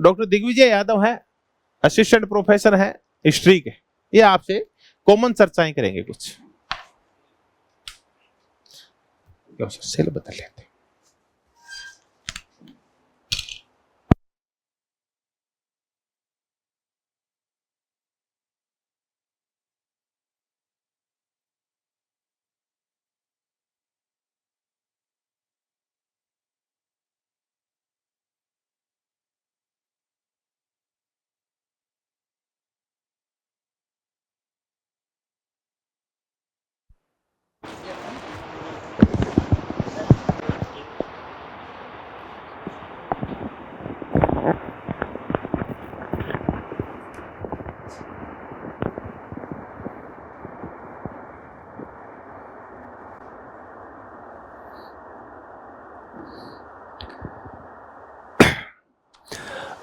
Doctor Digvijay Yadav है, assistant professor है history के, ये आपसे कॉमन चर्चाएं करेंगे कुछ। सेल बदल लेते।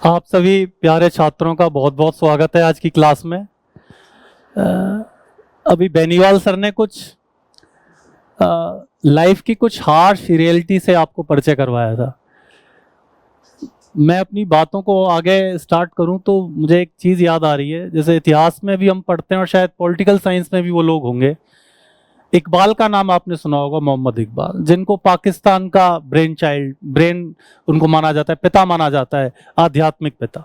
आप सभी प्यारे छात्रों का बहुत बहुत स्वागत है आज की क्लास में। अभी बेनीवाल सर ने कुछ लाइफ की कुछ हार्श रियलिटी से आपको परिचय करवाया था। मैं अपनी बातों को आगे स्टार्ट करूं तो मुझे एक चीज़ याद आ रही है, जैसे इतिहास में भी हम पढ़ते हैं और शायद पॉलिटिकल साइंस में भी वो लोग होंगे। इकबाल का नाम आपने सुना होगा, मोहम्मद इकबाल, जिनको पाकिस्तान का ब्रेन उनको माना जाता है, पिता माना जाता है, आध्यात्मिक पिता।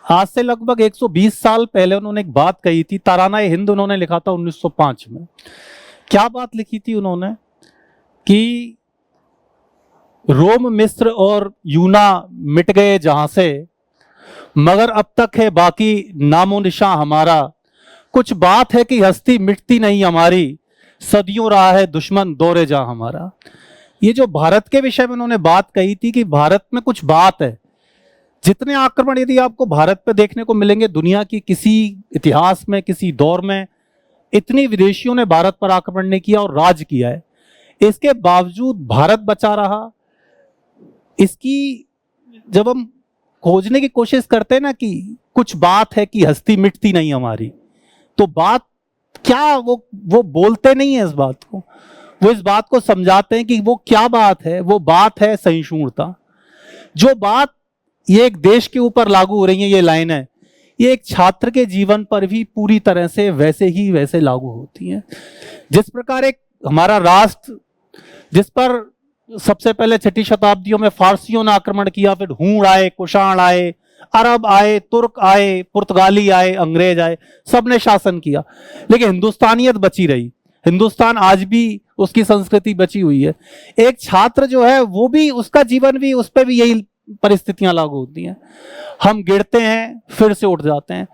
आज से लगभग 120 साल पहले उन्होंने एक बात कही थी, ताराना हिंद उन्होंने लिखा था 1905 में। क्या बात लिखी थी उन्होंने कि रोम, मिस्र और यूना मिट गए जहां से, मगर अब तक है बाकी नामो निशां हमारा। कुछ बात है कि हस्ती मिटती नहीं हमारी, सदियों रहा है दुश्मन दौरे जहां हमारा। ये जो भारत के विषय में उन्होंने बात कही थी कि भारत में कुछ बात है। जितने आक्रमण यदि आपको भारत पे देखने को मिलेंगे दुनिया की किसी इतिहास में, किसी दौर में, इतनी विदेशियों ने भारत पर आक्रमण नहीं किया और राज किया है। इसके बावजूद भारत बचा रहा। इसकी जब हम खोजने की कोशिश करते हैं ना कि कुछ बात है कि हस्ती मिटती नहीं हमारी, तो बात क्या, वो बोलते नहीं है इस बात को, वो इस बात को समझाते हैं कि वो क्या बात है। वो बात है सहिष्णुता। जो बात ये एक देश के ऊपर लागू हो रही है, ये लाइन है, ये एक छात्र के जीवन पर भी पूरी तरह से वैसे ही वैसे लागू होती हैं। जिस प्रकार एक हमारा राष्ट्र, जिस पर सबसे पहले 6ठी शताब्दियों में फारसियों ने आक्रमण किया, फिर हूण आए, कुषाण आए, अरब आए, तुर्क आए, पुर्तगाली आए, अंग्रेज आए, सबने शासन किया, लेकिन हिंदुस्तानियत बची रही। हिंदुस्तान आज भी उसकी संस्कृति बची हुई है। एक छात्र जो है वो भी, उसका जीवन भी, उस पर भी यही परिस्थितियां लागू होती हैं। हम गिरते हैं, फिर से उठ जाते हैं,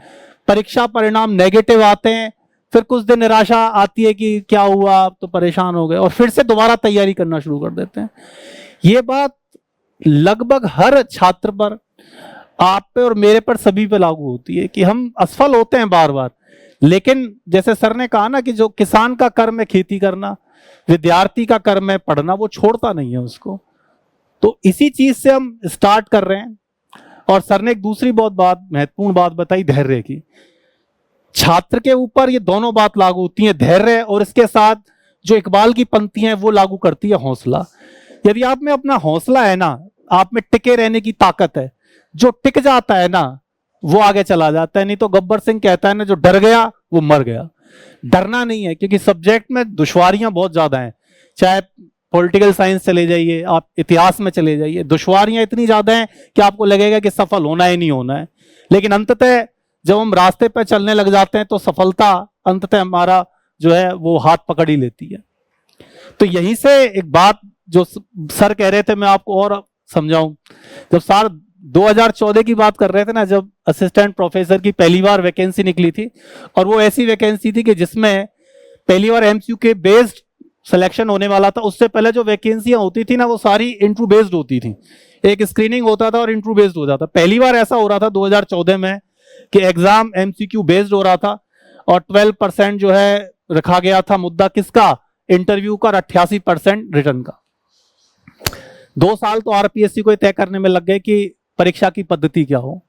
परीक्षा परिणाम नेगेटिव आते हैं, फिर कुछ दिन निराशा आती है कि क्या हुआ, तो परेशान हो गए, और फिर से दोबारा तैयारी करना शुरू कर देते हैं। ये बात लगभग हर छात्र पर, आप पे और मेरे पर, सभी पे लागू होती है कि हम असफल होते हैं बार बार। लेकिन जैसे सर ने कहा ना कि जो किसान का कर्म है खेती करना, विद्यार्थी का कर्म है पढ़ना, वो छोड़ता नहीं है उसको। तो इसी चीज से हम स्टार्ट कर रहे हैं। और सर ने एक दूसरी बहुत महत्वपूर्ण बात बताई, धैर्य की। छात्र के ऊपर ये दोनों बात लागू होती है, धैर्य, और इसके साथ जो इकबाल की पंक्तियां हैं वो लागू करती है हौसला। यदि आप में अपना हौसला है ना, आप में टिके रहने की ताकत है, जो टिक जाता है ना वो आगे चला जाता है। नहीं तो गब्बर सिंह कहता है ना, जो डर गया वो मर गया। डरना नहीं है, क्योंकि सब्जेक्ट में दुश्वारियां बहुत ज्यादा हैं। चाहे पॉलिटिकल साइंस चले जाइए, आप इतिहास में चले जाइए, दुश्वारियां इतनी ज्यादा हैं कि आपको लगेगा कि सफल होना ही नहीं होना है। लेकिन अंततः जब हम रास्ते पर चलने लग जाते हैं तो सफलता अंततः हमारा जो है वो हाथ पकड़ ही लेती है। तो यहीं से एक बात जो सर कह रहे थे मैं आपको और समझाऊं। जब सर 2014 की बात कर रहे थे ना, जब असिस्टेंट प्रोफेसर की पहली बार वैकेंसी निकली थी, और वो ऐसी वैकेंसी थी कि जिसमें पहली बार एमसीक्यू के बेस्ड सिलेक्शन होने वाला था। उससे पहले जो वैकेंसियां होती थी ना वो सारी इंटरव्यू बेस्ड होती थी, एक स्क्रीनिंग होता था और इंटरव्यू बेस्ड हो जाता। पहली बार ऐसा हो रहा था 2014 में कि एग्जाम एमसीक्यू बेस्ड हो रहा था, और 12% जो है रखा गया था मुद्दा किसका, इंटरव्यू का, और 88% रिटर्न का। 2 साल तो आरपीएससी को तय करने में लग गए कि परीक्षा की पद्धति क्या हो।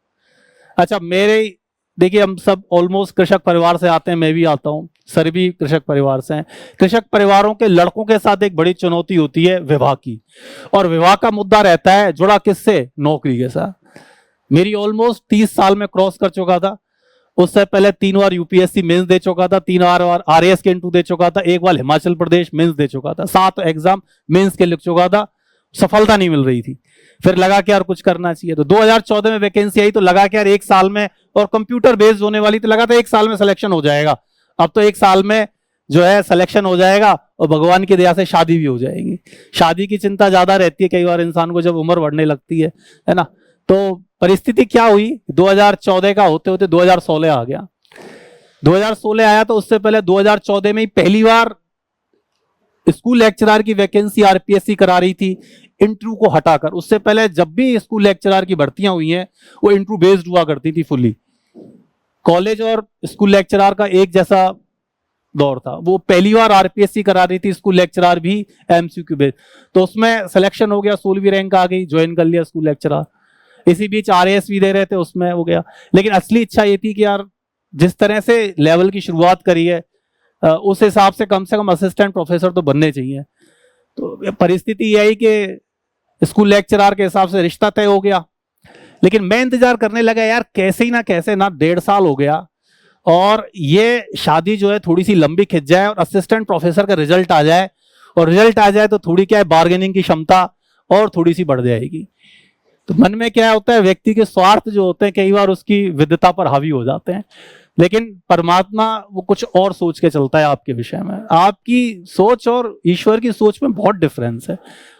अच्छा, मेरे देखिए हम सब ऑलमोस्ट कृषक परिवार से आते हैं, मैं भी आता हूं, सर भी कृषक परिवार से हैं। कृषक परिवारों के लड़कों के साथ एक बड़ी चुनौती होती है विवाह की, और विवाह का मुद्दा रहता है जुड़ा किससे, नौकरी के साथ। मेरी ऑलमोस्ट 30 साल में क्रॉस कर चुका था। उससे पहले 3 बार यूपीएससी मेंस दे चुका था, 3 बार आरएएस के इंटरव्यू दे चुका था, 1 बार हिमाचल प्रदेश मेंस दे चुका था, 7 एग्जाम मेंस के लिख चुका था, सफलता नहीं मिल रही थी। फिर लगा कि यार कुछ करना चाहिए, तो 2014 में वैकेंसी आई तो लगा कि यार 1 साल में, और कंप्यूटर बेस्ड होने वाली, तो लगा था 1 साल में सिलेक्शन हो जाएगा। अब तो 1 साल में जो है सिलेक्शन हो जाएगा और भगवान की दया से शादी भी हो जाएगी। शादी की चिंता ज्यादा रहती है कई बार इंसान को जब उम्र बढ़ने लगती है ना। तो परिस्थिति क्या हुई, 2014 का होते होते 2016 आ गया। 2016 आया तो उससे पहले 2014 में ही पहली बार स्कूल लेक्चरर की वैकेंसी आरपीएससी करा रही थी इंटरव्यू को हटाकर। उससे पहले जब भी स्कूल लेक्चरर की भर्तियां हुई हैं वो इंटरव्यू बेस्ड हुआ करती थी फुली। कॉलेज और स्कूल लेक्चरर का एक जैसा दौर था, वो पहली बार आरपीएससी करा रही थी, स्कूल लेक्चरर भी एमसीक्यू बेस्ड। तो उसमें सिलेक्शन हो गया, 16वीं रैंक आ गई, ज्वाइन कर लिया स्कूल लेक्चरर। इसी बीच आरएएस भी दे रहे थे, उसमें हो गया। लेकिन असली इच्छा ये थी कि यार जिस तरह से लेवल की शुरुआत करी है उस हिसाब से कम असिस्टेंट प्रोफेसर तो बनने चाहिए। तो परिस्थिति ये आई कि स्कूल लेक्चरर के हिसाब से रिश्ता तय हो गया। लेकिन मैं इंतजार करने लगा यार कैसे ही ना कैसे ना 1.5 साल हो गया और ये शादी जो है थोड़ी सी लंबी खिंच जाए और असिस्टेंट प्रोफेसर का रिजल्ट आ जाए, और रिजल्ट आ जाए तो थोड़ी क्या है बार्गेनिंग की क्षमता और थोड़ी सी बढ़ जाएगी। तो मन में क्या होता है, व्यक्ति के स्वार्थ जो होते हैं कई बार उसकी विद्वता पर हावी हो जाते हैं, लेकिन परमात्मा वो कुछ और सोच के चलता है आपके विषय में। आपकी सोच और ईश्वर की सोच में बहुत डिफरेंस है।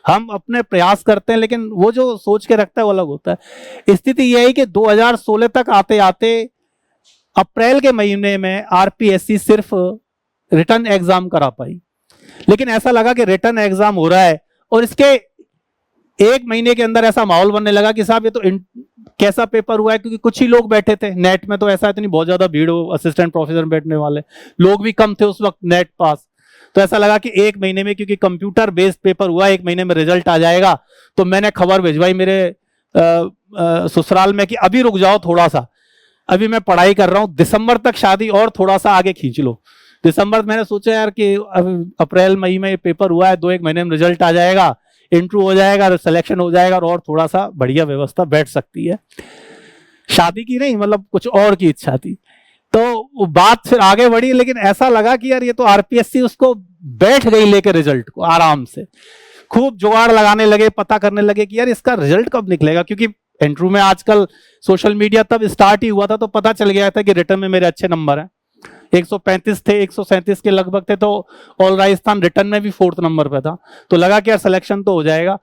हम अपने प्रयास करते हैं लेकिन वो जो सोच के रखता है वो अलग होता है। स्थिति यह है कि 2016 तक आते आते अप्रैल के महीने में आरपीएससी सिर्फ रिटर्न एग्जाम करा पाई। लेकिन ऐसा लगा कि रिटर्न एग्जाम हो रहा है और इसके 1 महीने के अंदर ऐसा माहौल बनने लगा कि साहब ये तो कैसा पेपर हुआ है, क्योंकि कुछ ही लोग बैठे थे नेट में। तो ऐसा इतनी बहुत ज्यादा भीड़ हो असिस्टेंट प्रोफेसर में बैठने वाले लोग भी कम थे उस वक्त नेट पास। तो ऐसा लगा कि 1 महीने में, क्योंकि कंप्यूटर बेस्ड पेपर हुआ, 1 महीने में रिजल्ट आ जाएगा। तो मैंने खबर भिजवाई मेरे ससुराल में कि अभी रुक जाओ थोड़ा सा, अभी मैं पढ़ाई कर रहा हूँ, दिसंबर तक शादी और थोड़ा सा आगे खींच लो। दिसंबर मैंने सोचा यार कि अप्रैल मई में ये पेपर हुआ है, 2-1 महीने में रिजल्ट आ जाएगा, इंटरव्यू हो जाएगा, सिलेक्शन हो जाएगा और थोड़ा सा बढ़िया व्यवस्था बैठ सकती है। शादी की नहीं, मतलब कुछ और की इच्छा थी। तो वो बात फिर आगे बढ़ी, लेकिन ऐसा लगा कि यार ये तो आरपीएससी उसको बैठ गई लेके रिजल्ट को आराम से। खूब जुगाड़ लगाने लगे, पता करने लगे कि यार इसका रिजल्ट कब निकलेगा, क्योंकि इंटरव्यू में आजकल सोशल मीडिया तब स्टार्ट ही हुआ था, तो पता चल गया था कि रिटर्न में मेरे अच्छे नंबर हैं। 135 थे, 137 के लगभग थे, तो ऑल राजस्थान रिटर्न में भी 4th नंबर पे था। तो लगा कि यार सिलेक्शन तो हो जाएगा,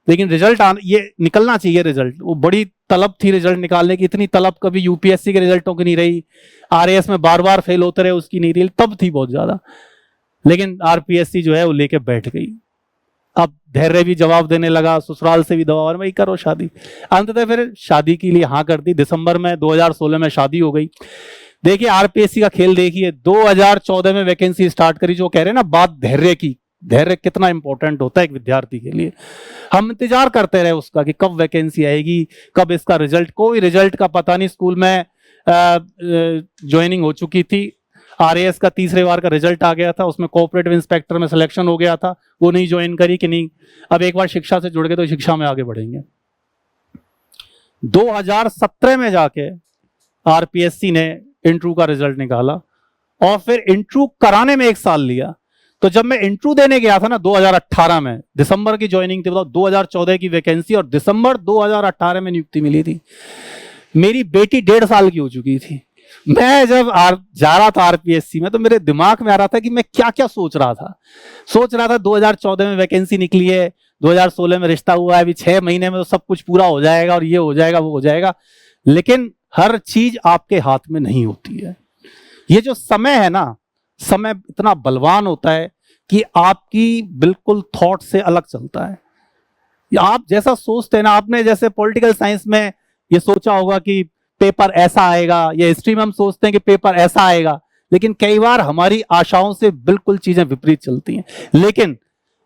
लेकिन रिजल्ट ये निकलना चाहिए रिजल्ट। वो बड़ी तलब थी रिजल्ट निकालने की, इतनी तलब कभी यूपीएससी के रिजल्टों की नहीं रही, आरएएस में बार बार फेल होते रहे उसकी नहीं रही, तब थी बहुत ज्यादा। लेकिन आरपीएससी जो है वो लेके बैठ गई। अब धैर्य भी जवाब देने लगा, ससुराल से भी दबाव, और भाई करो शादी। अंततः फिर शादी के लिए हाँ कर दी। दिसंबर में 2016 में शादी हो गई। देखिए आरपीएससी का खेल देखिए, 2014 में वैकेंसी स्टार्ट करी। जो कह रहे हैं ना बात धैर्य की, धैर्य कितना इंपॉर्टेंट होता है एक विद्यार्थी के लिए। हम इंतजार करते रहे उसका कि कब वैकेंसी आएगी, कब इसका रिजल्ट। कोई रिजल्ट का पता नहीं। स्कूल में ज्वाइनिंग हो चुकी थी, आरएएस का 3रे बार का रिजल्ट आ गया था, उसमें कोऑपरेटिव इंस्पेक्टर में सिलेक्शन हो गया था, वो नहीं ज्वाइन करी कि नहीं अब एक बार शिक्षा से जुड़ गए तो शिक्षा में आगे बढ़ेंगे। 2017 में जाके आरपीएससी ने इंटरव्यू का रिजल्ट निकाला और फिर इंटरव्यू कराने में 1 साल लिया। तो जब मैं इंटरव्यू देने गया था ना 2018 में, दिसंबर की ज्वाइनिंग थी, बताओ 2014 की वैकेंसी और दिसंबर 2018 में नियुक्ति मिली थी। मेरी बेटी 1.5 साल की हो चुकी थी। मैं जब जा रहा था आरपीएससी में तो मेरे दिमाग में आ रहा था कि मैं क्या क्या सोच रहा था 2014 में वैकेंसी निकली है, 2016 में रिश्ता हुआ है, अभी 6 महीने में तो सब कुछ पूरा हो जाएगा और ये हो जाएगा वो हो जाएगा। लेकिन हर चीज आपके हाथ में नहीं होती है। ये जो समय है ना, समय इतना बलवान होता है कि आपकी बिल्कुल थॉट से अलग चलता है। आप जैसा सोचते हैं ना, आपने जैसे पॉलिटिकल साइंस में ये सोचा होगा कि पेपर ऐसा आएगा, या हिस्ट्री में हम सोचते हैं कि पेपर ऐसा आएगा, लेकिन कई बार हमारी आशाओं से बिल्कुल चीजें विपरीत चलती हैं। लेकिन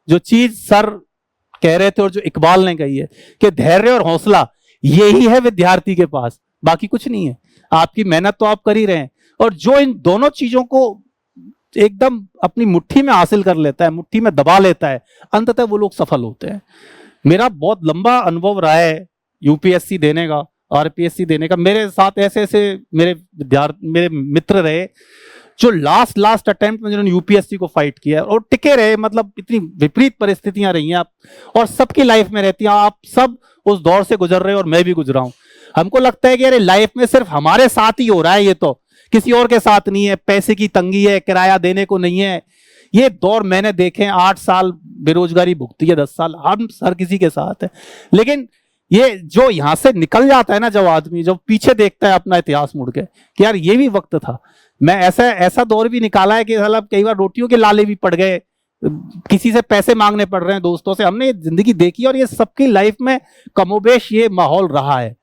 जो चीज सर कह रहे थे और जो इकबाल ने कही है कि धैर्य और हौसला यही है विद्यार्थी के पास, बाकी कुछ नहीं है। आपकी मेहनत तो आप कर ही रहे हैं, और जो इन दोनों चीजों को एकदम अपनी मुट्ठी में हासिल कर लेता है, मुट्ठी में दबा लेता है, अंततः वो लोग सफल होते हैं। मेरा बहुत लंबा अनुभव रहा है यूपीएससी देने का, आरपीएससी देने का। मेरे साथ ऐसे ऐसे मेरे मित्र रहे जो लास्ट अटेम्प्ट में जिन्होंने यूपीएससी को फाइट किया और टिके रहे। मतलब इतनी विपरीत परिस्थितियां रही हैं आप, और सबकी लाइफ में रहती हैं, आप सब उस दौर से गुजर रहे हैं और मैं भी गुजरा हूं। हमको लगता है कि अरे लाइफ में सिर्फ हमारे साथ ही हो रहा है, ये तो किसी और के साथ नहीं है, पैसे की तंगी है, किराया देने को नहीं है। ये दौर मैंने देखे, 8 साल बेरोजगारी भुगती है, 10 साल, हम हर किसी के साथ है। लेकिन ये जो यहां से निकल जाता है ना, जब आदमी जब पीछे देखता है अपना इतिहास मुड़ के कि यार ये भी वक्त था, मैं ऐसा दौर भी निकाला है कि मतलब कई बार रोटियों के लाले भी पड़ गए, किसी से पैसे मांगने पड़ रहे हैं दोस्तों से, हमने ये जिंदगी देखी और ये सबकी लाइफ में कमोबेश ये माहौल रहा है।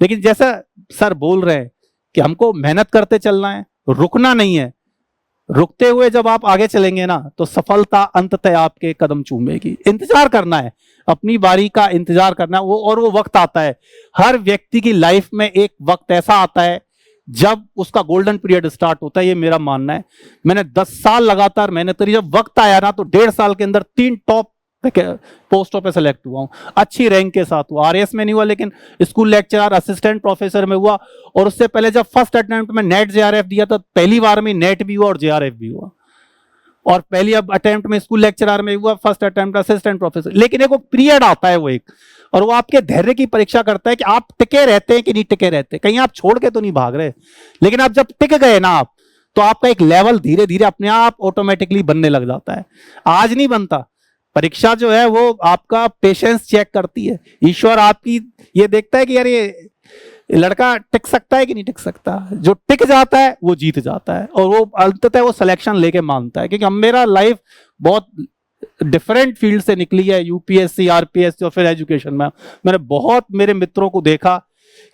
लेकिन जैसा सर बोल रहे हैं कि हमको मेहनत करते चलना है, रुकना नहीं है। रुकते हुए जब आप आगे चलेंगे ना तो सफलता अंततः आपके कदम चूमेगी। इंतजार करना है, अपनी बारी का इंतजार करना है, वो वक्त आता है। हर व्यक्ति की लाइफ में एक वक्त ऐसा आता है जब उसका गोल्डन पीरियड स्टार्ट होता है, ये मेरा मानना है। मैंने 10 साल लगातार मेहनत करी, जब वक्त आया ना तो 1.5 साल के अंदर 3 टॉप पोस्टों पे सेलेक्ट हुआ हूं, अच्छी रैंक के साथ हुआ। आरएएस में नहीं हुआ लेकिन स्कूल लेक्चरर, असिस्टेंट प्रोफेसर में हुआ। और उससे पहले जब फर्स्ट अटेम्प्ट में नेट जेआरएफ दिया था, पहली बार में नेट भी हुआ और जेआरएफ भी हुआ। और पहली अब अटेम्प्ट में स्कूल लेक्चरर में हुआ, फर्स्ट अटेम्प्ट असिस्टेंट प्रोफेसर। लेकिन एक पीरियड आता है वो एक, और वो आपके धैर्य की परीक्षा करता है कि आप टिके रहते हैं कि नहीं टिके रहते। कहीं आप छोड़ के तो नहीं भाग रहे, लेकिन आप जब टिक गए ना आप, तो आपका एक लेवल धीरे धीरे अपने आप ऑटोमेटिकली बनने लग जाता है। आज नहीं बनता, परीक्षा जो है वो आपका पेशेंस चेक करती है। ईश्वर आपकी ये देखता है कि यार ये लड़का टिक सकता है कि नहीं टिक सकता। जो टिक जाता है वो जीत जाता है, और वो अंततः वो सिलेक्शन लेके मानता है। क्योंकि हम, मेरा लाइफ बहुत डिफरेंट फील्ड से निकली है, यूपीएससी, आरपीएससी और फिर एजुकेशन में। मैंने बहुत मेरे मित्रों को देखा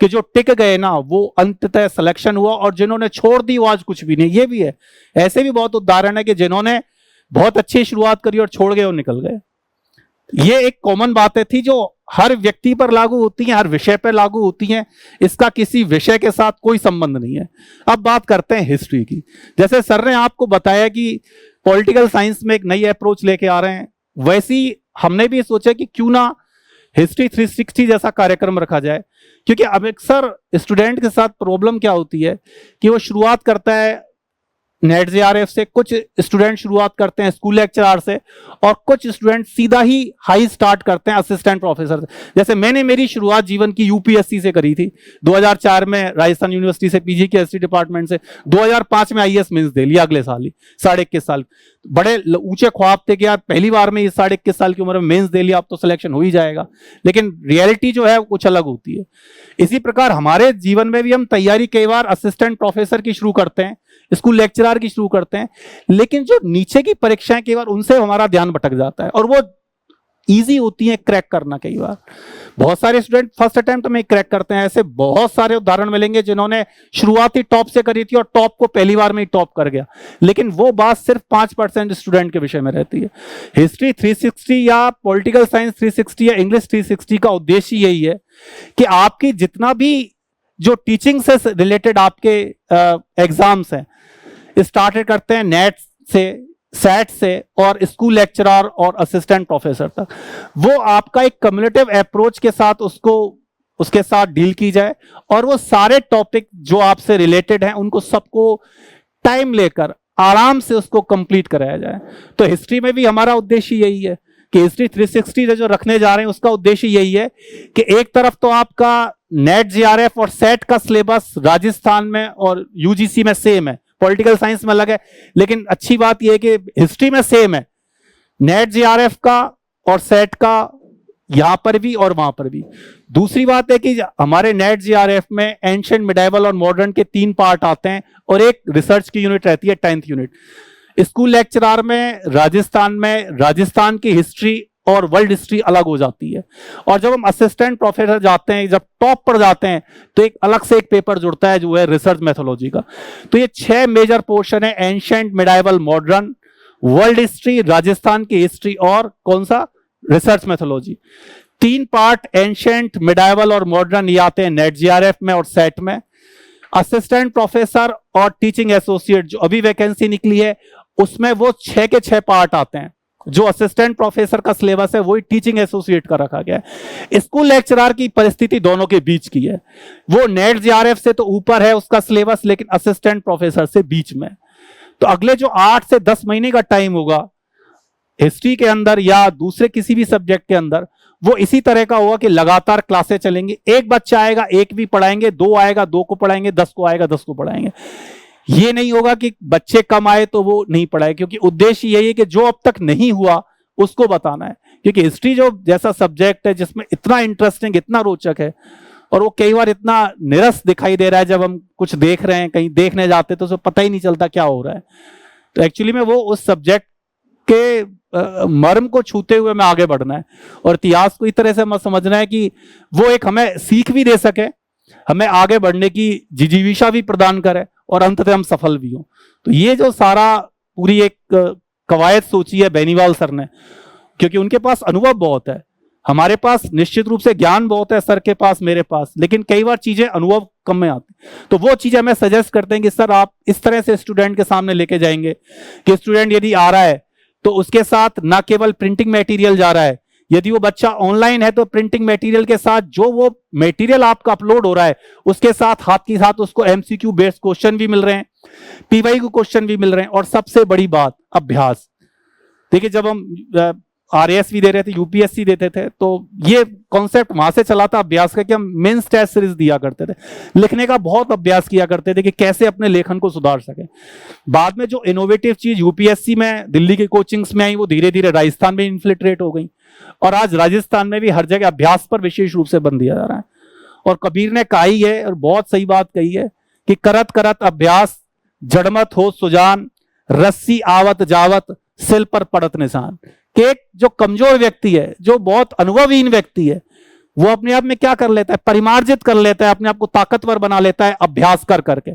कि जो टिक गए ना वो अंततः सिलेक्शन हुआ, और जिन्होंने छोड़ दी वो आज कुछ भी नहीं। ये भी है, ऐसे भी बहुत उदाहरण है कि जिन्होंने बहुत अच्छी शुरुआत करी और छोड़ गए और निकल गए। ये एक कॉमन बातें थी जो हर व्यक्ति पर लागू होती हैं, हर विषय पर लागू होती हैं। इसका किसी विषय के साथ कोई संबंध नहीं है। अब बात करते हैं हिस्ट्री की। जैसे सर ने आपको बताया कि पॉलिटिकल साइंस में एक नई अप्रोच लेके आ रहे हैं, वैसी हमने भी सोचा कि क्यों ना हिस्ट्री 360 जैसा कार्यक्रम रखा जाए। क्योंकि अब अक्सर स्टूडेंट के साथ प्रॉब्लम क्या होती है कि वो शुरुआत करता है नेट जेआरएफ से, कुछ स्टूडेंट शुरुआत करते हैं स्कूल लेक्चरर से, और कुछ स्टूडेंट सीधा ही हाई स्टार्ट करते हैं असिस्टेंट प्रोफेसर से। जैसे मैंने मेरी शुरुआत जीवन की यूपीएससी से करी थी, 2004 में राजस्थान यूनिवर्सिटी से पीजी के हिस्ट्री डिपार्टमेंट से, 2005 में आईएएस मेंस दे लिया अगले साल ही, 21.5 साल। बड़े ऊंचे ख्वाब थे कि यार पहली बार में 21.5 साल की उम्र में मेंस दे लिया, अब तो सिलेक्शन हो ही जाएगा। लेकिन रियलिटी जो है कुछ अलग होती है। इसी प्रकार हमारे जीवन में भी हम तैयारी कई बार असिस्टेंट प्रोफेसर की शुरू करते हैं, स्कूल लेक्चरर की शुरू करते हैं, लेकिन जो नीचे की परीक्षाएं कई बार उनसे हमारा ध्यान भटक जाता है, और वो इजी होती है क्रैक करना। कई बार बहुत सारे स्टूडेंट फर्स्ट अटेम्प्ट में क्रैक करते हैं। ऐसे बहुत सारे उदाहरण मिलेंगे जिन्होंने शुरुआती टॉप से करी थी और टॉप को पहली बार में ही टॉप कर गया। लेकिन वो बात सिर्फ 5% स्टूडेंट के विषय में रहती है। हिस्ट्री 360 या पॉलिटिकल साइंस 360 या इंग्लिश 360 का उद्देश्य यही है कि आपकी जितना भी जो टीचिंग से रिलेटेड आपके एग्जाम्स हैं, स्टार्टेड करते हैं नेट से, सेट से, और स्कूल लेक्चरर और असिस्टेंट प्रोफेसर तक, वो आपका एक कम्युनिटिव अप्रोच के साथ उसके साथ डील की जाए, और वो सारे टॉपिक जो आपसे रिलेटेड हैं उनको सबको टाइम लेकर आराम से उसको कंप्लीट कराया जाए। तो हिस्ट्री में भी हमारा उद्देश्य यही है कि हिस्ट्री 360 जो रखने जा रहे हैं उसका उद्देश्य यही है कि एक तरफ तो आपका नेट जेआरएफ और सेट का सिलेबस राजस्थान में और यूजीसी में सेम है, पॉलिटिकल साइंस में अलग है, लेकिन अच्छी बात यह है कि हिस्ट्री में सेम है, नेट जेआरएफ का और सेट का यहां पर भी और वहां पर भी। दूसरी बात है कि हमारे नेट जेआरएफ में एंशिएंट, मिडाइवल और मॉडर्न के 3 पार्ट आते हैं, और एक रिसर्च की यूनिट रहती है 10th यूनिट। स्कूल लेक्चरर में राजस्थान की हिस्ट्री और वर्ल्ड हिस्ट्री अलग हो जाती है, और जब हम असिस्टेंट प्रोफेसर जाते हैं, जब टॉप पर जाते हैं, तो एक अलग से एक पेपर जुड़ता है जो है रिसर्च मेथोलॉजी का। तो ये 6 मेजर पोर्शन है, ancient, medieval, modern, world history, Rajasthan की हिस्ट्री और कौन सा, research methodology. 3 part ancient, medieval और मॉडर्न ये आते हैं नेट जेआरएफ में और सेट में। असिस्टेंट प्रोफेसर और टीचिंग एसोसिएट जो अभी वैकेंसी निकली है उसमें वो 6 के 6 पार्ट आते हैं, जो असिस्टेंट प्रोफेसर का सिलेबस है वही टीचिंग एसोसिएट का रखा गया है। स्कूल लेक्चरर की परिस्थिति दोनों के बीच की है, वो नेट जेआरएफ से तो ऊपर है उसका सिलेबस, लेकिन असिस्टेंट प्रोफेसर से बीच में। तो अगले जो 8 से 10 महीने का टाइम होगा हिस्ट्री के अंदर या दूसरे किसी भी सब्जेक्ट के अंदर, वो इसी तरह का होगा कि लगातार क्लासें चलेंगी। एक बच्चा आएगा एक भी पढ़ाएंगे, 2 आएगा 2 को पढ़ाएंगे, 10 को आएगा 10 को पढ़ाएंगे। ये नहीं होगा कि बच्चे कम आए तो वो नहीं पढ़ाए, क्योंकि उद्देश्य यही है कि जो अब तक नहीं हुआ उसको बताना है। क्योंकि हिस्ट्री जो जैसा सब्जेक्ट है जिसमें इतना इंटरेस्टिंग, इतना रोचक है, और वो कई बार इतना निरस दिखाई दे रहा है, जब हम कुछ देख रहे हैं कहीं देखने जाते तो उसे पता ही नहीं चलता क्या हो रहा है। तो एक्चुअली में वो उस सब्जेक्ट के मर्म को छूते हुए हमें आगे बढ़ना है, और इतिहास को इस तरह से मत समझना है कि वो एक हमें सीख भी दे सके, हमें आगे बढ़ने की जिजीविषा भी प्रदान करे, और अंततः हम सफल भी हों। तो ये जो सारा पूरी एक कवायद सोची है बेनीवाल सर ने, क्योंकि उनके पास अनुभव बहुत है, हमारे पास निश्चित रूप से ज्ञान बहुत है सर के पास, मेरे पास, लेकिन कई बार चीजें अनुभव कम में आती। तो वो चीजें हमें सजेस्ट करते हैं कि सर आप इस तरह से स्टूडेंट के सामने लेके जाएंगे कि स्टूडेंट यदि आ रहा है तो उसके साथ ना केवल प्रिंटिंग मटेरियल जा रहा है, यदि वो बच्चा ऑनलाइन है तो प्रिंटिंग मटेरियल के साथ जो वो मटेरियल आपका अपलोड हो रहा है उसके साथ हाथ के साथ उसको एमसीक्यू बेस्ड क्वेश्चन भी मिल रहे हैं, पीवाईक्यू क्वेश्चन भी मिल रहे हैं, और सबसे बड़ी बात अभ्यास। देखिए जब हम आरएएस भी दे रहे थे, यूपीएससी देते थे, तो ये कॉन्सेप्ट वहां से चला था अभ्यास का कि हम मेंस टेस्ट सीरीज दिया करते थे, लिखने का बहुत अभ्यास किया करते थे कि कैसे अपने लेखन को सुधार सके। बाद में जो इनोवेटिव चीज यूपीएससी में दिल्ली के कोचिंग्स में आई, वो धीरे धीरे राजस्थान में इन्फिल्ट्रेट हो गई, और आज राजस्थान में भी हर जगह अभ्यास पर विशेष रूप से बल दिया जा रहा है। और कबीर ने कहा ही है, और बहुत सही बात कही है, कि करत करत अभ्यास जड़मत हो सुजान, रस्सी आवत जावत सिल पर पड़त निशान। कि एक जो कमजोर व्यक्ति है, जो बहुत अनुभवहीन व्यक्ति है, वो अपने आप में क्या कर लेता है, परिमार्जित कर लेता है, अपने आप को ताकतवर बना लेता है अभ्यास कर करके।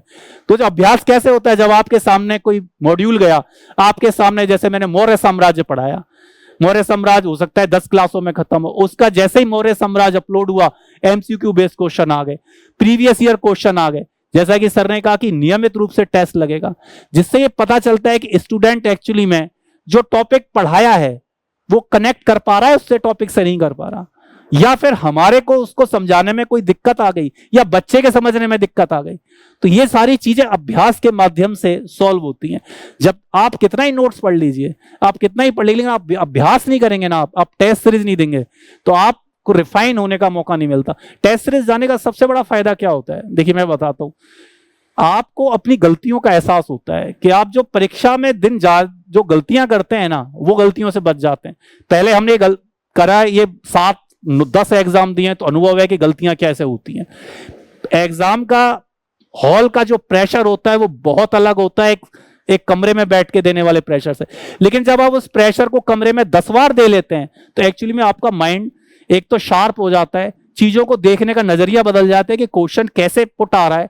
तो जो अभ्यास कैसे होता है, जब आपके सामने कोई मॉड्यूल गया, आपके सामने, जैसे मैंने मौर्य साम्राज्य पढ़ाया, मौर्य साम्राज्य हो सकता है 10 क्लासों में खत्म हो, उसका जैसे ही मौर्य साम्राज्य अपलोड हुआ, एमसीक्यू बेस्ड क्वेश्चन आ गए, प्रीवियस ईयर क्वेश्चन आ गए, जैसा कि सर ने कहा कि नियमित रूप से टेस्ट लगेगा, जिससे ये पता चलता है कि स्टूडेंट एक्चुअली में जो टॉपिक पढ़ाया है वो कनेक्ट कर पा रहा है, उससे टॉपिक से नहीं कर पा रहा, या फिर हमारे को उसको समझाने में कोई दिक्कत आ गई, या बच्चे के समझने में दिक्कत आ गई। तो ये सारी चीजें अभ्यास के माध्यम से सॉल्व होती हैं। जब आप कितना ही नोट्स पढ़ लीजिए, आप कितना ही पढ़ लीजिए, आप अभ्यास नहीं करेंगे ना, आप टेस्ट सीरीज नहीं देंगे, तो आपको रिफाइन होने का मौका नहीं मिलता। टेस्ट सीरीज जाने का सबसे बड़ा फायदा क्या होता है, देखिए मैं बताता हूं, आपको अपनी गलतियों का एहसास होता है कि आप जो परीक्षा में जो गलतियां करते हैं ना, वो गलतियों से बच जाते हैं। पहले हमने करा ये 7-10 एग्जाम दिए, तो अनुभव है कि गलतियां कैसे होती हैं। एग्जाम का हॉल का जो प्रेशर होता है वो बहुत अलग होता है एक कमरे में बैठ के देने वाले प्रेशर से, लेकिन जब आप उस प्रेशर को कमरे में 10 बार दे लेते हैं तो एक्चुअली में आपका माइंड एक तो शार्प हो जाता है, चीजों को देखने का नजरिया बदल जाता है कि क्वेश्चन कैसे पुट आ रहा है,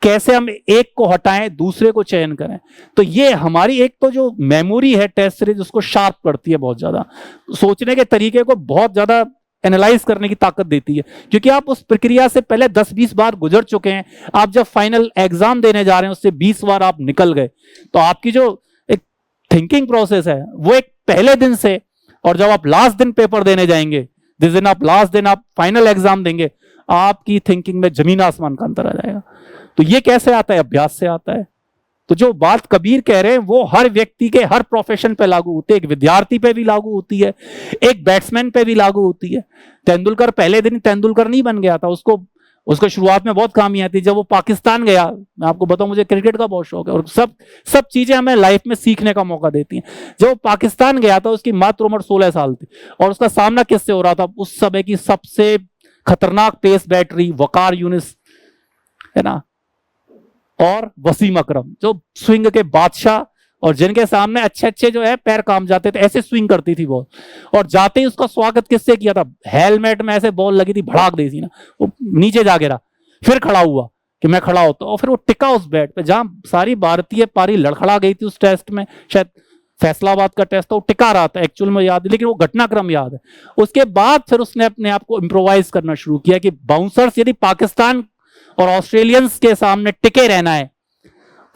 कैसे हम एक को हटाएं दूसरे को चयन करें। तो ये हमारी एक तो जो मेमोरी है टेस्ट सीरीज उसको शार्प करती है, बहुत ज्यादा सोचने के तरीके को बहुत ज्यादा एनालाइज करने की ताकत देती है, क्योंकि आप उस प्रक्रिया से पहले 10-20 बार गुजर चुके हैं। आप जब फाइनल एग्जाम देने जा रहे हैं उससे 20 बार आप निकल गए, तो आपकी जो एक थिंकिंग प्रोसेस है वो एक पहले दिन से, और जब आप लास्ट दिन पेपर देने जाएंगे, जिस दिन आप लास्ट दिन आप फाइनल एग्जाम देंगे, आपकी थिंकिंग में जमीन आसमान का अंतर आ जाएगा। तो ये कैसे आता है, अभ्यास से आता है। तो जो बात कबीर कह रहे हैं वो हर व्यक्ति के हर प्रोफेशन पे लागू होती है, एक विद्यार्थी पे भी लागू होती है, एक बैट्समैन पे भी लागू होती है। तेंदुलकर पहले दिन तेंदुलकर नहीं बन गया था, उसको शुरुआत में बहुत खामियां थी। जब वो पाकिस्तान गया, मैं आपको बताऊं मुझे क्रिकेट का बहुत शौक है, और सब चीजें हमें लाइफ में सीखने का मौका देती हैं। जब वो पाकिस्तान गया था उसकी मात्र उम्र 16 साल थी, और उसका सामना किससे हो रहा था, उस समय की सबसे खतरनाक पेस बैटरी वकार यूनिस है ना, और वसीम अकरम जो स्विंग के बादशाह, और जिनके सामने अच्छे अच्छे जो है पैर काम जाते थे, ऐसे स्विंग करती थी बॉल। और जाते ही उसका स्वागत किससे किया था, हेलमेट में ऐसे बॉल लगी थी, भड़ाक दी थी ना, वो नीचे जा गिरा, फिर खड़ा हुआ कि मैं खड़ा होता, और फिर वो टिका उस बैट पे, जहां सारी भारतीय पारी लड़खड़ा गई थी उस टेस्ट में, शायद फैसलाबाद का टेस्ट था, वो टिका रहा था, एक्चुअल में याद है, लेकिन वो घटनाक्रम याद है। उसके बाद फिर उसने अपने आप को इम्प्रोवाइज करना शुरू किया कि बाउंसर्स यदि पाकिस्तान और ऑस्ट्रेलियंस के सामने टिके रहना है,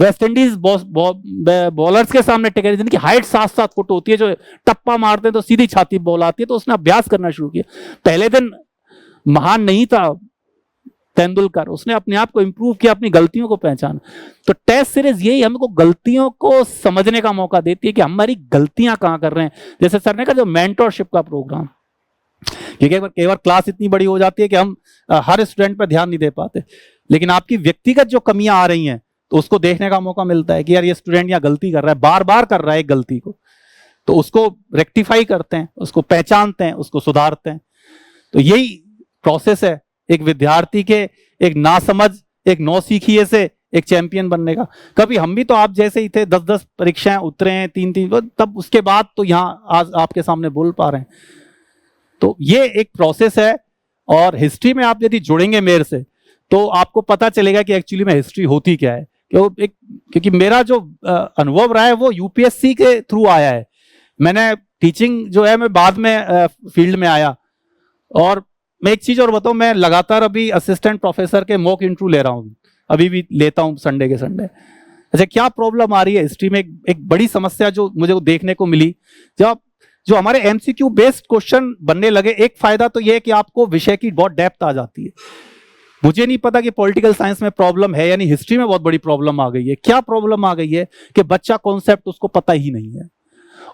वेस्ट इंडीज बॉलर्स के सामने टिके, जिनकी हाइट 7-7 फुट होती है, जो टप्पा मारते हैं तो सीधी छाती बॉल आती है, तो उसने अभ्यास करना शुरू किया। पहले दिन महान नहीं था तेंदुलकर, उसने अपने आप को इंप्रूव किया, अपनी गलतियों को पहचाना। तो टेस्ट सीरीज यही हमको गलतियों को समझने का मौका देती है कि हमारी गलतियां कहां कर रहे हैं। जैसे सर ने कहा जो मेंटरशिप का प्रोग्राम, क्योंकि कई बार क्लास इतनी बड़ी हो जाती है कि हम हर स्टूडेंट पर ध्यान नहीं दे पाते, लेकिन आपकी व्यक्तिगत जो कमियां आ रही हैं तो उसको देखने का मौका मिलता है कि यार ये स्टूडेंट यहाँ गलती कर रहा है, बार बार कर रहा है एक गलती को, तो उसको रेक्टिफाई करते हैं, उसको पहचानते हैं, उसको सुधारते हैं। तो यही प्रोसेस है एक विद्यार्थी के एक नासमझ, एक नौसीखिए से एक चैंपियन बनने का। कभी हम भी तो आप जैसे ही थे, 10-10 परीक्षाएं उतरे हैं, 3-3, तब उसके बाद तो यहाँ आज आपके सामने बोल पा रहे हैं। तो ये एक प्रोसेस है, और हिस्ट्री में आप यदि जुड़ेंगे मेरे से तो आपको पता चलेगा कि एक्चुअली में हिस्ट्री होती क्या है। क्योंकि मेरा जो अनुभव रहा है वो यूपीएससी के थ्रू आया है। मैंने टीचिंग जो है मैं बाद में फील्ड में आया, और मैं एक चीज और बताऊं, मैं लगातार अभी असिस्टेंट प्रोफेसर के मॉक इंटरव्यू ले रहा हूं, अभी भी लेता हूं संडे के संडे। अच्छा, क्या प्रॉब्लम आ रही है हिस्ट्री में? एक बड़ी समस्या जो मुझे देखने को मिली, जब जो हमारे एमसीक्यू बेस्ड क्वेश्चन बनने लगे, एक फायदा तो यह है कि आपको विषय की बहुत डेप्थ आ जाती है। मुझे नहीं पता कि पॉलिटिकल साइंस में प्रॉब्लम है, यानी हिस्ट्री में बहुत बड़ी प्रॉब्लम आ गई है। क्या प्रॉब्लम आ गई है कि बच्चा कॉन्सेप्ट उसको पता ही नहीं है।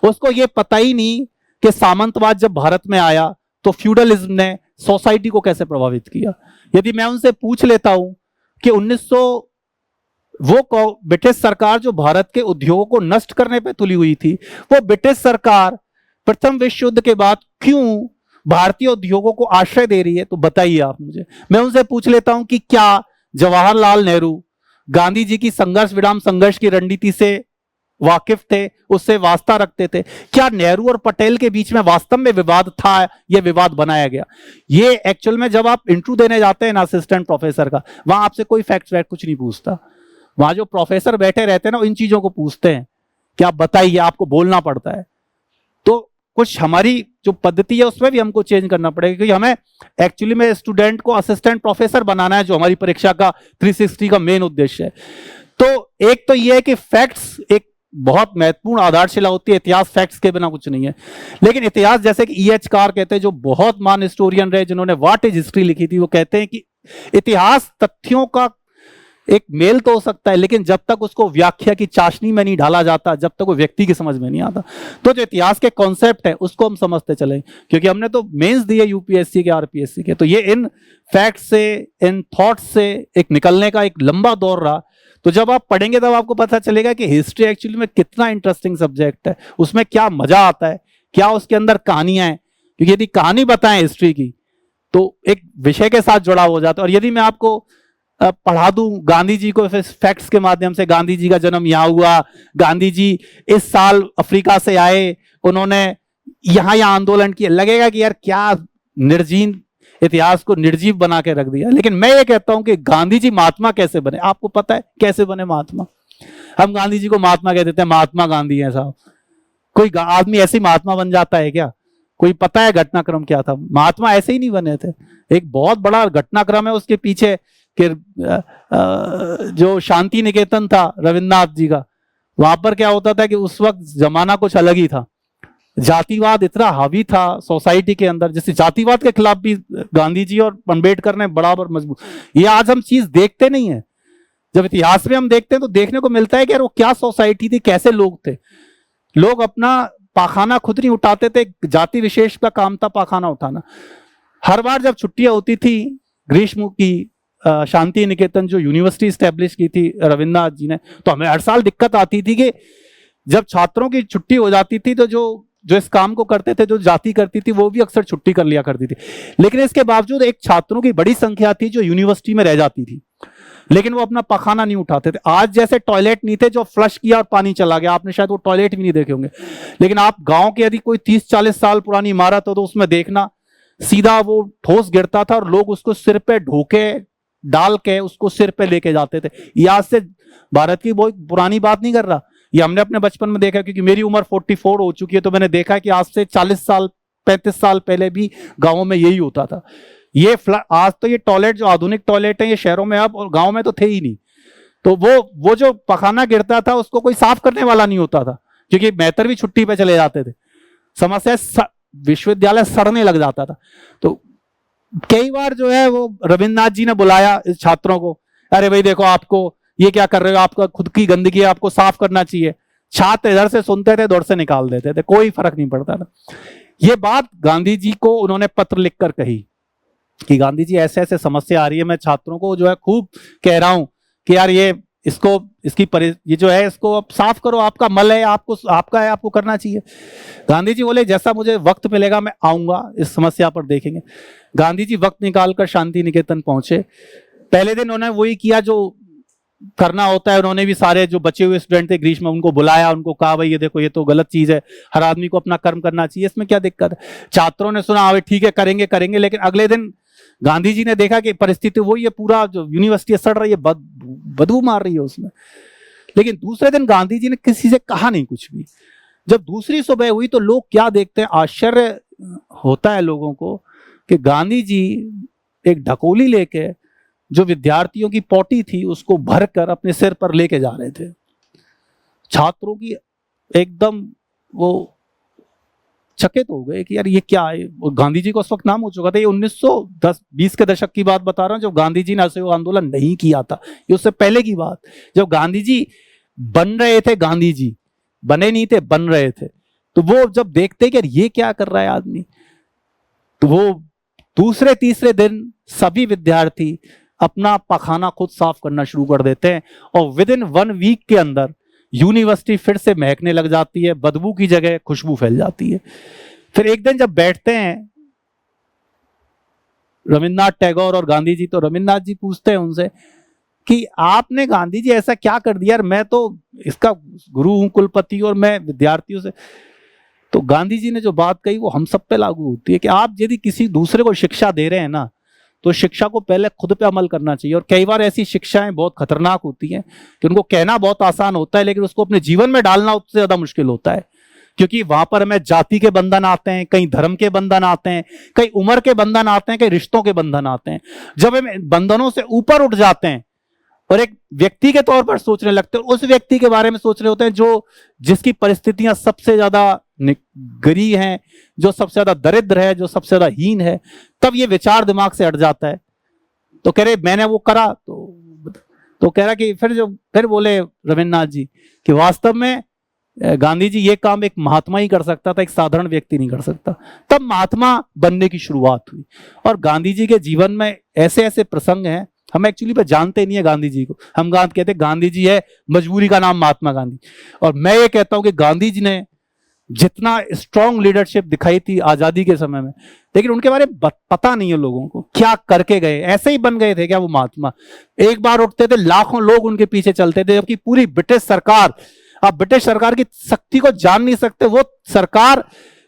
उसको ये पता ही नहीं कि सामंतवाद जब भारत में आया तो फ्यूडलिज्म ने सोसाइटी को कैसे प्रभावित किया। यदि मैं उनसे पूछ लेता हूं कि 1900 वो ब्रिटिश सरकार जो भारत के उद्योगों को नष्ट करने पे तुली हुई थी, वो ब्रिटिश सरकार प्रथम विश्व युद्ध के बाद क्यों भारतीय उद्योगों को आश्रय दे रही है, तो बताइए आप मुझे। मैं उनसे पूछ लेता हूं कि क्या जवाहरलाल नेहरू गांधी जी की संघर्ष विराम संघर्ष की रणनीति से वाकिफ थे, उससे वास्ता रखते थे? क्या नेहरू और पटेल के बीच में वास्तव में विवाद था, यह विवाद बनाया गया? ये एक्चुअल में जब आप इंटरव्यू देने जाते हैं ना असिस्टेंट प्रोफेसर का, वहां आपसे कोई फैक्ट वैक्ट कुछ नहीं पूछता। वहां जो प्रोफेसर बैठे रहते हैं ना, इन चीजों को पूछते हैं कि आप बताइए, आपको बोलना पड़ता है। तो कुछ हमारी जो पद्धति है उसमें भी हमको चेंज करना पड़ेगा, क्योंकि हमें एक्चुअली में स्टूडेंट को असिस्टेंट प्रोफेसर बनाना है, जो हमारी परीक्षा का 360 का मेन उद्देश्य है। तो एक तो यह है कि फैक्ट्स एक बहुत महत्वपूर्ण आधारशिला होती है, इतिहास फैक्ट्स के बिना कुछ नहीं है। लेकिन इतिहास, जैसे कि E.H. कार कहते हैं, जो बहुत महान हिस्टोरियन रहे, जिन्होंने व्हाट इज हिस्ट्री लिखी थी, वो कहते हैं कि इतिहास तथ्यों का एक मेल तो हो सकता है, लेकिन जब तक उसको व्याख्या की चाशनी में नहीं ढाला जाता, जब तक वो व्यक्ति की समझ में नहीं आता। तो जो इतिहास के कॉन्सेप्ट है उसको हम समझते चले, क्योंकि हमने तो मेंस दिए यूपीएससी के, आरपीएससी के। तो ये इन फैक्ट्स से, इन थॉट्स से एक निकलने का एक लंबा दौर रहा। तो जब आप पढ़ेंगे तब आपको पता चलेगा कि हिस्ट्री एक्चुअली में कितना इंटरेस्टिंग सब्जेक्ट है, उसमें क्या मजा आता है, क्या उसके अंदर कहानियां हैं। क्योंकि यदि कहानी बताएं हिस्ट्री की तो एक विषय के साथ जुड़ा हो जाता है। और यदि मैं आपको पढ़ा दूं गांधी जी को फैक्ट्स के माध्यम से, गांधी जी का जन्म यहाँ हुआ, गांधी जी इस साल अफ्रीका से आए, उन्होंने यहाँ आंदोलन किया, लगेगा कि यार क्या निर्जीव इतिहास को निर्जीव बना के रख दिया। लेकिन मैं ये कहता हूं कि गांधी जी महात्मा कैसे बने, आपको पता है कैसे बने महात्मा? हम गांधी जी को महात्मा कह देते हैं, महात्मा गांधी है साहब। कोई आदमी ऐसे ही महात्मा बन जाता है क्या? कोई पता है घटनाक्रम क्या था? महात्मा ऐसे ही नहीं बने थे, एक बहुत बड़ा घटनाक्रम है उसके पीछे। कि जो शांति निकेतन था रविन्द्रनाथ जी का, वहां पर क्या होता था कि उस वक्त जमाना कुछ अलग ही था, जातिवाद इतना हावी था सोसाइटी के अंदर। जैसे जातिवाद के खिलाफ भी गांधी जी और अम्बेडकर ने बराबर मजबूत, ये आज हम चीज देखते नहीं है। जब इतिहास में हम देखते हैं तो देखने को मिलता है कि यार वो क्या सोसाइटी थी, कैसे लोग थे। लोग अपना पाखाना खुद नहीं उठाते थे, जाति विशेष का काम था पाखाना उठाना। हर बार जब छुट्टियां होती थी ग्रीष्म की, शांति निकेतन जो यूनिवर्सिटी स्टैब्लिश की थी रविन्द्रनाथ जी ने, तो हमें हर साल दिक्कत आती थी कि जब छात्रों की छुट्टी हो जाती थी तो जो इस काम को करते थे, जो जाति करती थी, वो भी अक्सर छुट्टी कर लिया करती थी। लेकिन इसके बावजूद एक छात्रों की बड़ी संख्या थी जो यूनिवर्सिटी में रह जाती थी, लेकिन वो अपना पखाना नहीं उठाते थे। आज जैसे टॉयलेट नहीं थे जो फ्लश किया और पानी चला गया, आपने शायद वो टॉयलेट भी नहीं देखे होंगे। लेकिन आप गांव के यदि कोई 30-40 साल पुरानी इमारत हो तो उसमें देखना, सीधा वो ठोस गिरता था और लोग उसको सिर पे ढोके डाल के उसको सिर पे लेके जाते थे। ये आज से भारत की बहुत पुरानी बात नहीं कर रहा, ये हमने अपने बचपन में देखा। क्योंकि मेरी उम्र 44 हो चुकी है, तो मैंने देखा कि आज से 40 साल 35 साल पहले भी गांवों में यही होता था। ये आज तो ये टॉयलेट जो आधुनिक टॉयलेट है ये शहरों में अब, और गांव में तो थे ही नहीं। तो वो जो पखाना गिरता था उसको कोई साफ करने वाला नहीं होता था, क्योंकि मेहतर भी छुट्टी पे चले जाते थे, समस्या विश्वविद्यालय सड़ने लग जाता था। तो कई बार जो है वो रविन्द्रनाथ जी ने बुलाया इस छात्रों को, अरे भाई देखो आपको ये क्या कर रहे हो, आपका खुद की गंदगी है, आपको साफ करना चाहिए। छात्र इधर से सुनते थे, दौड़ से निकाल देते थे, कोई फर्क नहीं पड़ता था। ये बात गांधी जी को उन्होंने पत्र लिखकर कही कि गांधी जी ऐसे ऐसे समस्या आ रही है, मैं छात्रों को जो है खूब कह रहा हूं कि यार ये ये जो है इसको आप साफ करो, आपका मल है, आपका है, आपको करना चाहिए। गांधी जी बोले जैसा मुझे वक्त मिलेगा मैं आऊंगा, इस समस्या पर देखेंगे। गांधी जी वक्त निकालकर शांति निकेतन पहुंचे। पहले दिन उन्होंने वही किया जो करना होता है, उन्होंने भी सारे जो बचे हुए स्टूडेंट थे ग्रीष्म में उनको बुलाया, उनको कहा भाई ये देखो ये तो गलत चीज है, हर आदमी को अपना कर्म करना चाहिए, इसमें क्या दिक्कत है। छात्रों ने सुना भाई ठीक है करेंगे, लेकिन अगले दिन गांधी जी ने देखा कि परिस्थिति वही है, पूरा जो यूनिवर्सिटी सड़ रही है, बदबू मार रही है उसमें। लेकिन दूसरे दिन गांधी जी ने किसी से कहा नहीं कुछ भी। जब दूसरी सुबह हुई तो लोग क्या देखते हैं, आश्चर्य होता है लोगों को कि गांधी जी एक ढकोली लेके जो विद्यार्थियों की पोटी थी उसको भरकर अपने सिर पर लेके जा रहे थे। छात्रों की एकदम वो चकित हो गए कि यार ये क्या है। और गांधी जी को उस वक्त नाम हो चुका था, ये 1910-20 के दशक की बात बता रहा हूं, जब गांधी जी ने असहयोग आंदोलन नहीं किया था, ये उससे पहले की बात, जब गांधी जी बन रहे थे, गांधी जी बने नहीं थे, बन रहे थे। तो वो जब देखते कि ये क्या कर रहा है आदमी, तो वो दूसरे तीसरे दिन सभी विद्यार्थी अपना पखाना खुद साफ करना शुरू कर देते हैं और विद इन 1 वीक के अंदर यूनिवर्सिटी फिर से महकने लग जाती है, बदबू की जगह खुशबू फैल जाती है। फिर एक दिन जब बैठते हैं रविन्द्रनाथ टैगोर और गांधी जी, तो रविन्द्रनाथ जी पूछते हैं उनसे कि आपने गांधी जी ऐसा क्या कर दिया, मैं तो इसका गुरु हूं, कुलपति, और मैं विद्यार्थियों से। तो गांधी जी ने जो बात कही वो हम सब पे लागू होती है कि आप यदि किसी दूसरे को शिक्षा दे रहे हैं ना, तो शिक्षा को पहले खुद पे अमल करना चाहिए। और कई बार ऐसी शिक्षाएं बहुत खतरनाक होती हैं कि उनको कहना बहुत आसान होता है, लेकिन उसको अपने जीवन में डालना उससे ज्यादा मुश्किल होता है, क्योंकि वहां पर हमें जाति के बंधन आते हैं, कई धर्म के बंधन आते हैं, कई उम्र के बंधन आते हैं, कई रिश्तों के बंधन आते हैं। जब हम बंधनों से ऊपर उठ जाते हैं और एक व्यक्ति के तौर पर सोचने लगते हैं, उस व्यक्ति के बारे में सोच रहे होते हैं जो जिसकी परिस्थितियां सबसे ज्यादा गरीब हैं, जो सबसे ज्यादा दरिद्र है, जो सबसे ज्यादा हीन है, तब ये विचार दिमाग से हट जाता है। तो कह रहे मैंने वो करा, तो कह रहा कि फिर बोले रविन्द्रनाथ जी कि वास्तव में गांधी जी ये काम एक महात्मा ही कर सकता था, एक साधारण व्यक्ति नहीं कर सकता। तब महात्मा बनने की शुरुआत हुई। और गांधी जी के जीवन में ऐसे ऐसे प्रसंग हैं, हम एक्चुअली पर जानते नहीं है गांधी जी को, हम कहते हैं गांधी जी है, मजबूरी का नाम महात्मा गांधी। और मैं ये कहता हूं कि गांधी जी ने जितना स्ट्रांग लीडरशिप दिखाई थी आजादी के समय में, लेकिन उनके बारे में पता नहीं है लोगों को, क्या करके गए, ऐसे ही बन गए थे क्या वो महात्मा। एक बार उठते थे लाखों लोग उनके पीछे चलते थे, जबकि पूरी ब्रिटिश सरकार, आप ब्रिटिश सरकार की शक्ति को जान नहीं सकते। वो सरकार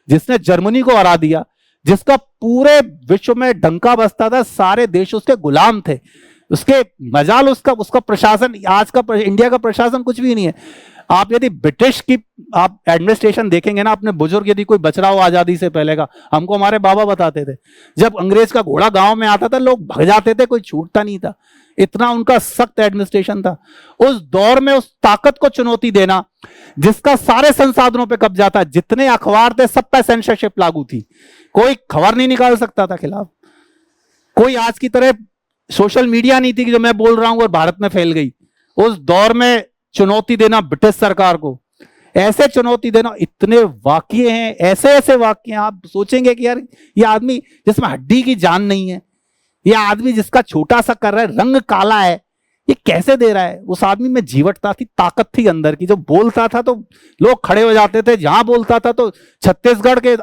जिसने जर्मनी को हरा दिया, जिसका पूरे विश्व में डंका बजता था, सारे देश उसके गुलाम थे, उसके मजाल उसका प्रशासन, आज का इंडिया का प्रशासन कुछ भी नहीं है। आप यदि ब्रिटिश की आप एडमिनिस्ट्रेशन देखेंगे ना, अपने बुजुर्ग यदि कोई बच रहा हो आजादी से पहले का, हमको हमारे बाबा बताते थे, जब अंग्रेज का घोड़ा गांव में आता था लोग भग जाते थे, कोई छूटता नहीं था, इतना उनका सख्त एडमिनिस्ट्रेशन था। उस दौर में उस ताकत को चुनौती देना जिसका सारे संसाधनों पे कब्जा था, जितने अखबार थे सब पे सेंसरशिप लागू थी, कोई खबर नहीं निकाल सकता था खिलाफ, कोई आज की तरह सोशल मीडिया नहीं थी कि जो मैं बोल रहा हूं और भारत में फैल गई। उस दौर में चुनौती देना ब्रिटिश सरकार को, ऐसे चुनौती देना, इतने वाक्य हैं, ऐसे ऐसे वाक्य हैं, आप सोचेंगे कि यार ये आदमी जिसमें हड्डी की जान नहीं है, ये आदमी जिसका छोटा सा कर रहा है, रंग काला है, ये कैसे दे रहा है। उस आदमी में जीवटता थी, ताकत थी अंदर की, जो बोलता था तो लोग खड़े हो जाते थे, जहां बोलता था तो छत्तीसगढ़ के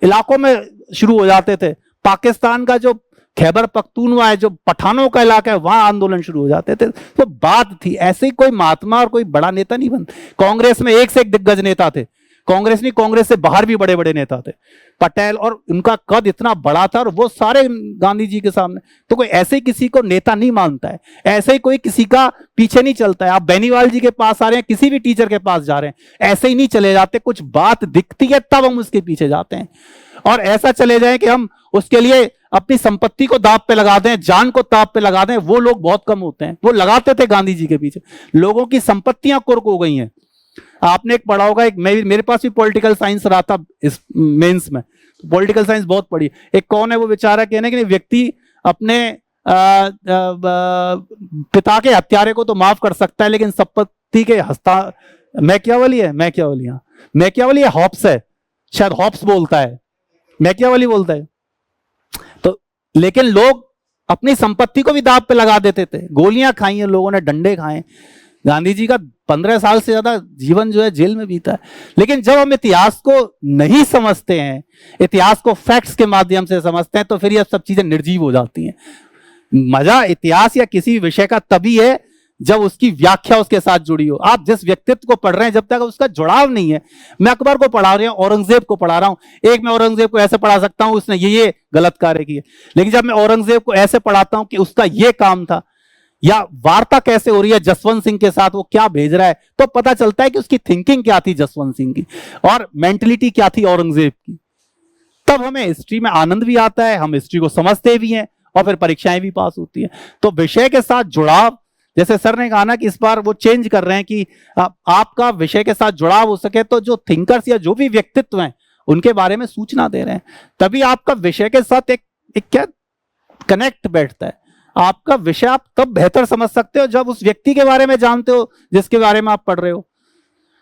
इलाकों में शुरू हो जाते थे, पाकिस्तान का जो खैबर पख्तूनवा है, जो पठानों का इलाका है, वहां आंदोलन शुरू हो जाते थे। तो बात थी, ऐसे ही कोई महात्मा और कोई बड़ा नेता नहीं बनता। कांग्रेस में एक से एक दिग्गज नेता थे, कांग्रेस नहीं, कांग्रेस से बाहर भी बड़े बड़े नेता थे, पटेल, और उनका कद इतना बड़ा था और वो सारे गांधी जी के सामने। तो कोई ऐसे किसी को नेता नहीं मानता है, ऐसे ही कोई किसी का पीछे नहीं चलता है। आप बेनीवाल जी के पास आ रहे हैं, किसी भी टीचर के पास जा रहे हैं, ऐसे ही नहीं चले जाते, कुछ बात दिखती है तब हम उसके पीछे जाते हैं। और ऐसा चले जाए कि हम उसके लिए अपनी संपत्ति को दांव पे लगा दें, जान को दांव पे लगा दें, वो लोग बहुत कम होते हैं। वो लगाते थे गांधी जी के पीछे। लोगों की संपत्तियां कुर्क हो गई हैं। आपने एक पढ़ा होगा, एक मेरे पास भी पॉलिटिकल साइंस रहा था इस मेंस में, तो पॉलिटिकल साइंस बहुत पढ़ी। एक कौन है वो बेचारा, कहने कि व्यक्ति अपने पिता के हत्यारे को तो माफ कर सकता है, लेकिन संपत्ति के मैकियावली है, हॉब्स है, शायद हॉब्स बोलता है, मैकियावली बोलता है। तो लेकिन लोग अपनी संपत्ति को भी दांव पे लगा देते थे। गोलियां खाई हैं लोगों ने, डंडे खाए। गांधी जी का 15 साल से ज्यादा जीवन जो है जेल में बीता है। लेकिन जब हम इतिहास को नहीं समझते हैं, इतिहास को फैक्ट्स के माध्यम से समझते हैं, तो फिर ये सब चीजें निर्जीव हो जाती हैं। मजा इतिहास या किसी विषय का तभी है जब उसकी व्याख्या उसके साथ जुड़ी हो। आप जिस व्यक्तित्व को पढ़ रहे हैं, जब तक उसका जुड़ाव नहीं है, मैं अकबर को पढ़ा रहा हूं, औरंगजेब को पढ़ा रहा हूं, एक मैं औरंगजेब को ऐसे पढ़ा सकता हूं उसने ये गलत कार्य किए, लेकिन जब मैं औरंगजेब को ऐसे पढ़ाता हूं कि उसका ये काम था, या वार्ता कैसे हो रही है जसवंत सिंह के साथ, वो क्या भेज रहा है, तो पता चलता है कि उसकी थिंकिंग क्या थी जसवंत सिंह की, और मेंटलिटी क्या थी औरंगजेब की। तब हमें हिस्ट्री में आनंद भी आता है, हम हिस्ट्री को समझते भी हैं, और फिर परीक्षाएं भी पास होती हैं। तो विषय के साथ जुड़ाव, जैसे सर ने कहा ना कि इस बार वो चेंज कर रहे हैं कि आपका विषय के साथ जुड़ाव हो सके, तो जो थिंकर्स या जो भी व्यक्तित्व हैं उनके बारे में सूचना दे रहे हैं, तभी आपका विषय के साथ एक क्या कनेक्ट बैठता है। आपका विषय आप तब बेहतर समझ सकते हो जब उस व्यक्ति के बारे में जानते हो जिसके बारे में आप पढ़ रहे हो।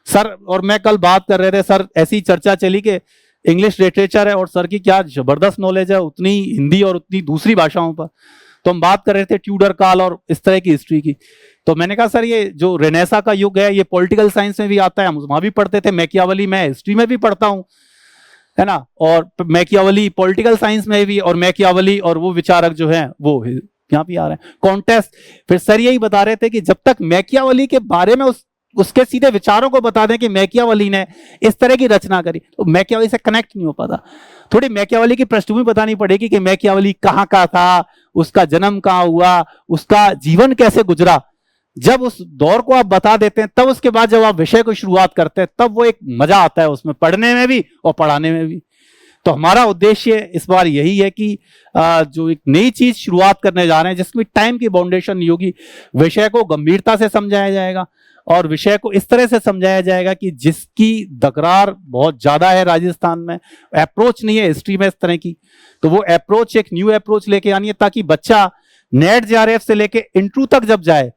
सर और मैं कल बात कर रहे थे, सर ऐसी चर्चा चली कि इंग्लिश लिटरेचर है और सर की क्या जबरदस्त नॉलेज है, उतनी हिंदी और उतनी दूसरी भाषाओं पर। तो हम बात कर रहे थे ट्यूडर काल और इस तरह की हिस्ट्री की। तो मैंने कहा सर ये जो रेनेसा का युग है, ये पॉलिटिकल साइंस में भी आता है, हम वहां भी पढ़ते थे, मैकियावली मैं हिस्ट्री में भी पढ़ता हूं, है ना, और मैकियावली पॉलिटिकल साइंस में भी, और मैकियावली और वो विचारक जो है वो यहाँ भी आ रहे हैं कॉन्टेस्ट। फिर सर यही बता रहे थे कि जब तक मैकियावली के बारे में उसके सीधे विचारों को बता दें कि मैकियावली ने इस तरह की रचना करी, तो मैकियावली से कनेक्ट नहीं हो पाता। थोड़ी मैकियावली की पृष्ठभूमि बतानी पड़ेगी कि मैकियावली कहाँ का था, उसका जन्म कहाँ हुआ, उसका जीवन कैसे गुजरा। जब उस दौर को आप बता देते हैं, तब उसके बाद जब आप विषय को शुरुआत करते हैं, तब वो एक मजा आता है उसमें, पढ़ने में भी और पढ़ाने में भी। तो हमारा उद्देश्य इस बार यही है कि जो एक नई चीज शुरुआत करने जा रहे हैं, जिसमें टाइम की बाउंडेशन नहीं होगी, विषय को गंभीरता से समझाया जाएगा, और विषय को इस तरह से समझाया जाएगा कि जिसकी तकरार बहुत ज्यादा है राजस्थान में, अप्रोच नहीं है हिस्ट्री में इस तरह की, तो वो अप्रोच एक न्यू अप्रोच लेके आनी है, ताकि बच्चा नेट जेआरएफ से लेके इंटरव्यू तक जब जाए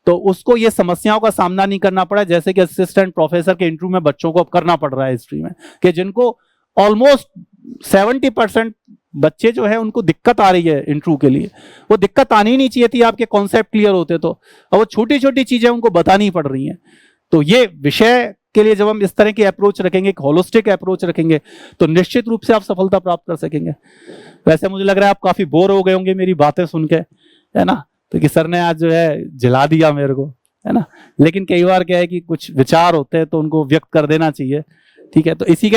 तो उसको ये समस्याओं का सामना नहीं करना पड़ा, जैसे कि असिस्टेंट प्रोफेसर के इंटरव्यू में बच्चों को अब करना पड़ रहा है हिस्ट्री में, कि जिनको ऑलमोस्ट 70% बच्चे जो है उनको दिक्कत आ रही है इंटरव्यू के लिए। वो दिक्कत आनी ही नहीं चाहिए थी, आपके कॉन्सेप्ट क्लियर होते तो, और वो छोटी छोटी चीजें उनको बतानी पड़ रही हैं। तो ये विषय के लिए जब हम इस तरह की अप्रोच रखेंगे, एक होलिस्टिक अप्रोच रखेंगे, तो निश्चित रूप से आप सफलता प्राप्त कर सकेंगे। वैसे मुझे लग रहा है आप काफी बोर हो गए होंगे मेरी बातें सुन के, है ना, तो कि सर ने आज जो है जला दिया मेरे को, है ना, लेकिन कई बार क्या है कि कुछ विचार होते हैं तो उनको व्यक्त कर देना चाहिए। ठीक है, तो इसी के